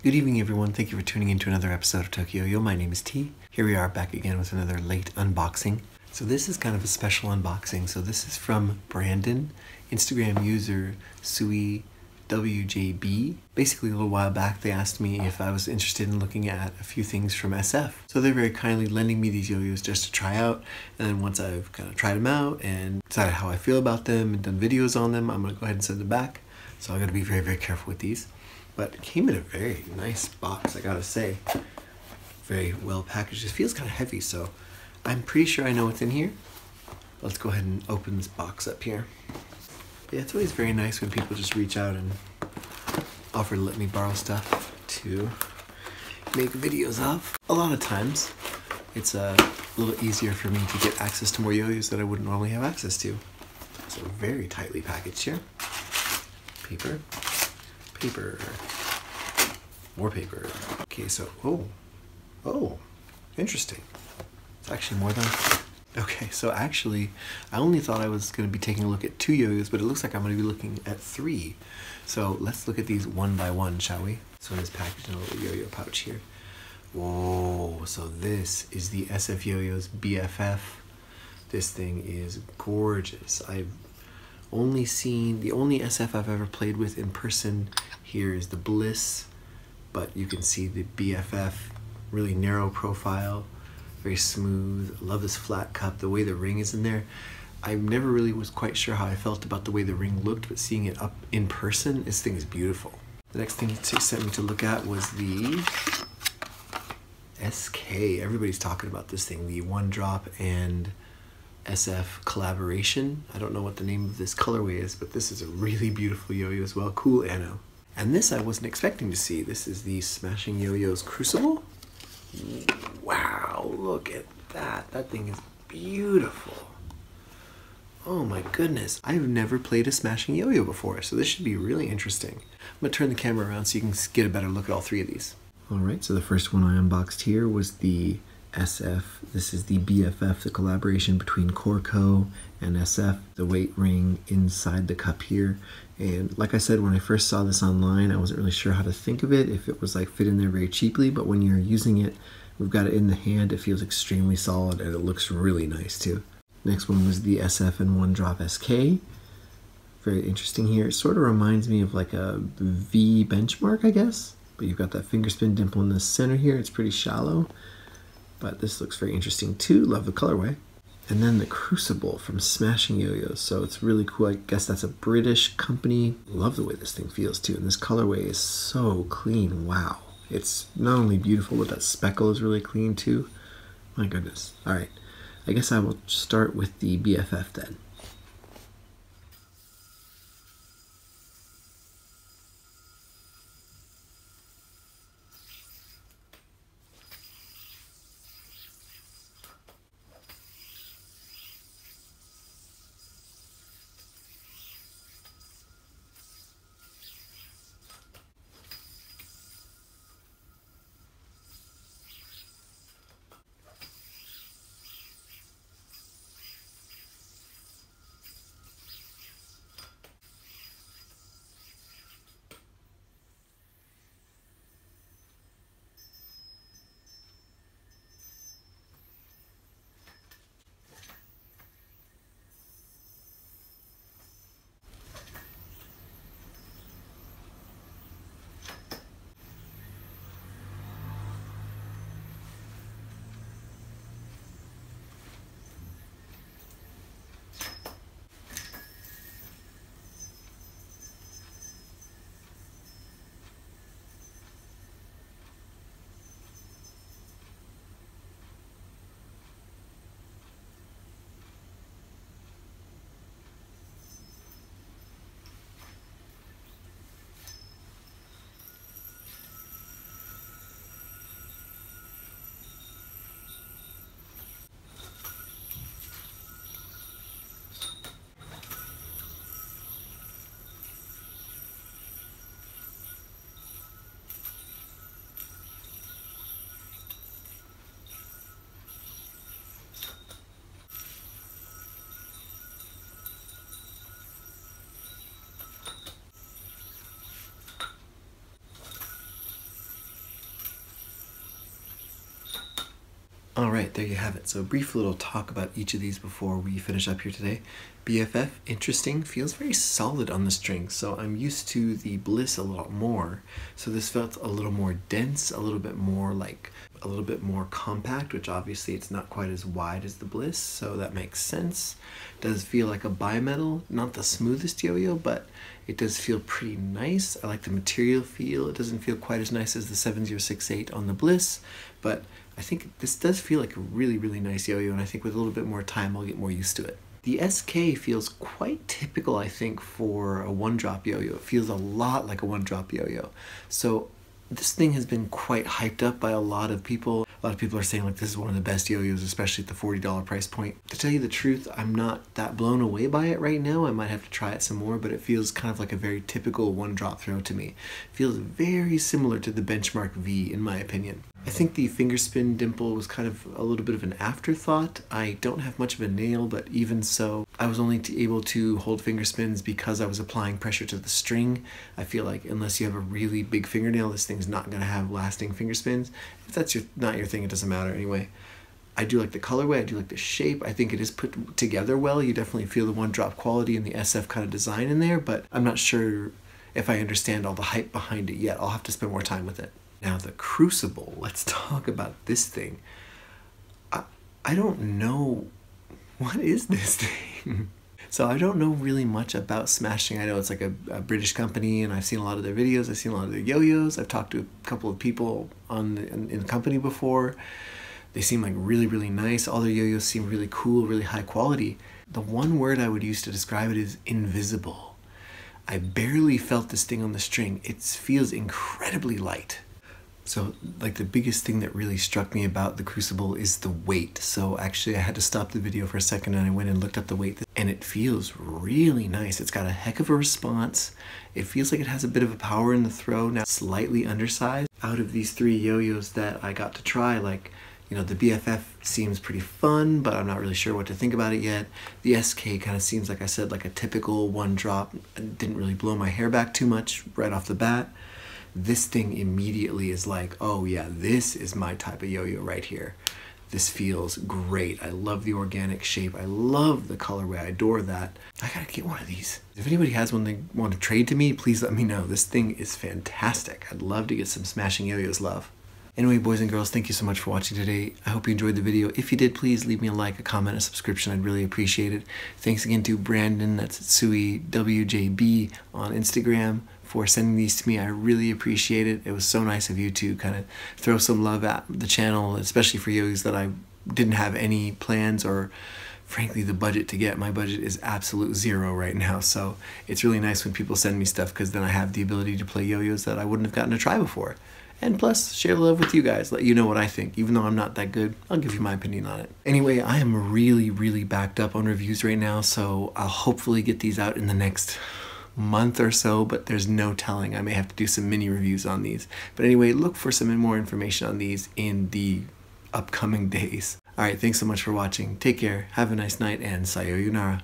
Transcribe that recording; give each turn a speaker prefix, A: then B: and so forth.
A: Good evening, everyone. Thank you for tuning in to another episode of Tokyo Yo. My name is T. Here we are back again with another late unboxing. So this is kind of a special unboxing. So this is from Brandon, Instagram user SuiWJB. Basically, a little while back, they asked me if I was interested in looking at a few things from SF. So they're very kindly lending me these yo-yos just to try out. And then once I've kind of tried them out and decided how I feel about them and done videos on them, I'm going to go ahead and send them back. So I got to be very, very careful with these. But it came in a very nice box, I gotta say. Very well packaged. It feels kind of heavy, so I'm pretty sure I know what's in here. Let's go ahead and open this box up here. But yeah, it's always very nice when people just reach out and offer to let me borrow stuff to make videos of. A lot of times, it's a little easier for me to get access to more yo-yos that I wouldn't normally have access to. So very tightly packaged here. Paper. Paper. More paper. Okay, so, oh, interesting. It's actually more than, okay, so actually, I only thought I was going to be taking a look at 2 yo-yos, but it looks like I'm going to be looking at 3. So let's look at these one by one, shall we? This one is packaged in a little yo-yo pouch here. Whoa, so this is the SF Yoyo's BFF. This thing is gorgeous. I've only seen, the only SF I've ever played with in person here is the Bliss, but you can see the BFF, really narrow profile, very smooth. I love this flat cup, the way the ring is in there. I never really was quite sure how I felt about the way the ring looked, but seeing it up in person, this thing is beautiful. The next thing it sent me to look at was the SK. Everybody's talking about this thing, the One Drop and SF collaboration. I don't know what the name of this colorway is, but this is a really beautiful yo-yo as well. Cool Anno. And this I wasn't expecting to see. This is the Smashing Yo-Yo's Crucible. Wow, look at that. That thing is beautiful. Oh my goodness. I've never played a Smashing Yo-Yo before, so this should be really interesting. I'm going to turn the camera around so you can get a better look at all 3 of these. Alright, so the first one I unboxed here was the SF. This is the BFF, the collaboration between Corco and SF, the weight ring inside the cup here. And like I said, when I first saw this online, I wasn't really sure how to think of it, if it was like fit in there very cheaply, but when you're using it, we've got it in the hand, it feels extremely solid and it looks really nice too. Next one was the SF and One Drop SK. Very interesting here. It sort of reminds me of like a V benchmark, I guess, but you've got that finger spin dimple in the center here. It's pretty shallow, but this looks very interesting too. Love the colorway. And then the Crucible from Smashing Yo-Yo. So it's really cool. I guess that's a British company. Love the way this thing feels too. And this colorway is so clean. Wow. It's not only beautiful, but that speckle is really clean too. My goodness. All right. I guess I will start with the BFF then. Alright, there you have it. So a brief little talk about each of these before we finish up here today. BFF, interesting, feels very solid on the string. So I'm used to the Bliss a lot more. So this felt a little more dense, a little bit more compact, which obviously it's not quite as wide as the Bliss, so that makes sense. Does feel like a bimetal, not the smoothest yo-yo, but it does feel pretty nice. I like the material feel. It doesn't feel quite as nice as the 7068 on the Bliss, but I think this does feel like a really, really nice yo-yo, and I think with a little bit more time I'll get more used to it. The SK feels quite typical, I think, for a one-drop yo-yo. It feels a lot like a one-drop yo-yo. So this thing has been quite hyped up by a lot of people. A lot of people are saying like this is one of the best yo-yos, especially at the $40 price point. To tell you the truth, I'm not that blown away by it right now. I might have to try it some more, but it feels kind of like a very typical one-drop throw to me. It feels very similar to the Benchmark V in my opinion. I think the finger spin dimple was kind of a little bit of an afterthought. I don't have much of a nail, but even so, I was only able to hold finger spins because I was applying pressure to the string. I feel like unless you have a really big fingernail, this thing's not going to have lasting finger spins. If that's not your thing, it doesn't matter anyway. I do like the colorway, I do like the shape. I think it is put together well. You definitely feel the one-drop quality and the SF kind of design in there, but I'm not sure if I understand all the hype behind it yet. I'll have to spend more time with it. Now the Crucible, let's talk about this thing. I don't know, what is this thing? So I don't know really much about smashing. I know it's like a British company and I've seen a lot of their videos, I've seen a lot of their yo-yos, I've talked to a couple of people in the company before. They seem like really, really nice. All their yo-yos seem really cool, really high quality. The one word I would use to describe it is invisible. I barely felt this thing on the string. It feels incredibly light. So like the biggest thing that really struck me about the Crucible is the weight. So actually I had to stop the video for a second and I went and looked up the weight and it feels really nice. It's got a heck of a response. It feels like it has a bit of a power in the throw, now slightly undersized. Out of these three yo-yos that I got to try, like, you know, the BFF seems pretty fun, but I'm not really sure what to think about it yet. The SK kind of seems, like I said, like a typical one drop. It didn't really blow my hair back too much right off the bat. This thing immediately is like, oh yeah, this is my type of yo-yo right here. This feels great. I love the organic shape. I love the colorway. I adore that. I gotta get one of these. If anybody has one they want to trade to me, please let me know. This thing is fantastic. I'd love to get some smashing yo-yos love. Anyway, boys and girls, thank you so much for watching today. I hope you enjoyed the video. If you did, please leave me a like, a comment, a subscription. I'd really appreciate it. Thanks again to Brandon, that's Tsui WJB on Instagram, for sending these to me. I really appreciate it. It was so nice of you to kind of throw some love at the channel, especially for yo-yos that I didn't have any plans or frankly the budget to get. My budget is absolute zero right now, so it's really nice when people send me stuff because then I have the ability to play yo-yos that I wouldn't have gotten to try before. And plus, share the love with you guys, let you know what I think. Even though I'm not that good, I'll give you my opinion on it. Anyway, I am really, really backed up on reviews right now, so I'll hopefully get these out in the next month or so, but there's no telling. I may have to do some mini reviews on these. But anyway, look for some more information on these in the upcoming days. Alright, thanks so much for watching. Take care, have a nice night, and sayonara.